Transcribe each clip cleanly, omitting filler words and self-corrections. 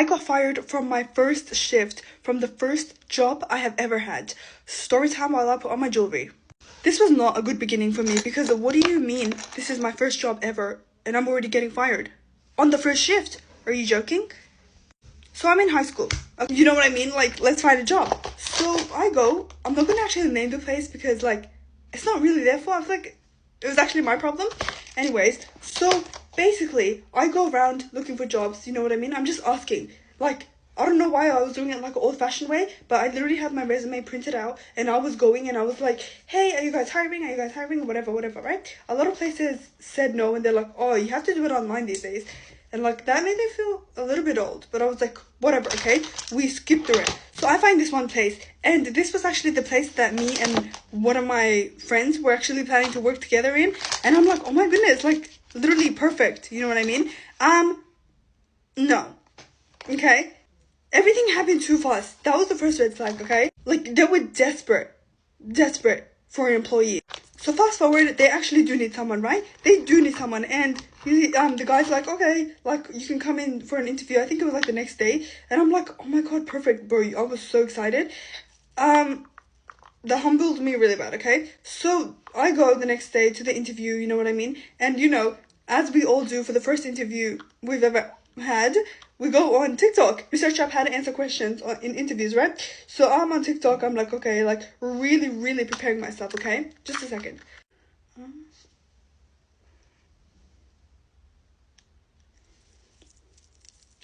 I got fired from my first shift, from the first job I have ever had. Story time while I put on my jewelry. This was not a good beginning for me because what do you mean this is my first job ever and I'm already getting fired? On the first shift? Are you joking? So I'm in high school. You know what I mean? Like, let's find a job. So I go. I'm not gonna actually name the place because like it's not really their fault. I feel like it was actually my problem. Anyways, so basically I go around looking for jobs, you know what I mean? I'm just asking. Like, I don't know why I was doing it like an old-fashioned way, but I literally had my resume printed out and I was going and I was like, hey, are you guys hiring? Are you guys hiring? Whatever, right? A lot of places said no and they're like, oh, you have to do it online these days. And like that made me feel a little bit old, but I was like, whatever, okay? We skipped through it. So I find this one place, and this was actually the place that me and one of my friends were actually planning to work together in. And I'm like, oh my goodness, like literally perfect. You know what I mean? No. Okay? Everything happened too fast. That was the first red flag, okay? Like they were desperate for an employee. So fast forward, they actually do need someone, right? They do need someone, and the guy's like, okay, like you can come in for an interview. I think it was like the next day, and I'm like, oh my god, perfect, bro. I was so excited. That humbled me really bad, okay? So I go the next day to the interview, you know what I mean? And you know, as we all do for the first interview we've ever had, we go on TikTok. We search up how to answer questions in interviews, right? So I'm on TikTok. I'm like, okay, like really preparing myself, okay? Just a second.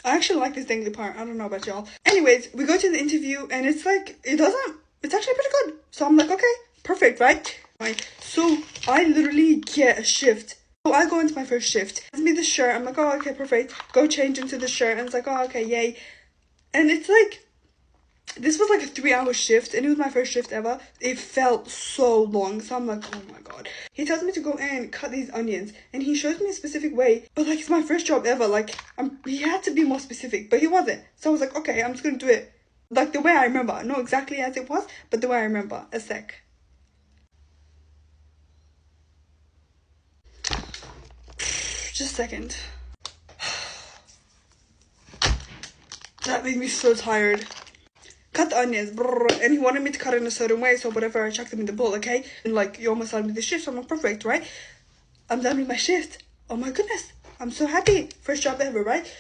I actually like this dangly part. I don't know about y'all. Anyways, we go to the interview and it's like, it's actually pretty good. So I'm like, okay, perfect, right? So I literally get a shift. So I go into my first shift. Gives me the shirt. I'm like, oh, okay, perfect. Go change into the shirt. And it's like, oh, okay, yay. And it's like, this was like a 3-hour shift and it was my first shift ever. It felt so long. So I'm like, oh my god. He tells me to go and cut these onions and he shows me a specific way. But like, it's my first job ever. Like, he had to be more specific, but he wasn't. So I was like, okay, I'm just gonna do it like the way I remember. Not exactly as it was, but the way I remember. A sec. Just a second. That made me so tired. Cut the onions, brrr, and he wanted me to cut it in a certain way, so whatever, I chucked them in the bowl, okay? And like, you almost done with the shift, so I'm like, perfect, right? I'm done with my shift. Oh my goodness, I'm so happy. First job ever, right?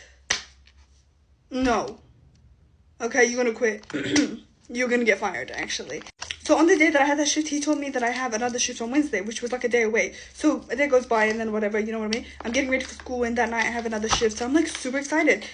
No. Okay, you're gonna quit. You're gonna get fired, actually. So on the day that I had that shift, he told me that I have another shift on Wednesday, which was like a day away. So a day goes by and then whatever, you know what I mean? I'm getting ready for school and that night I have another shift, so I'm like super excited.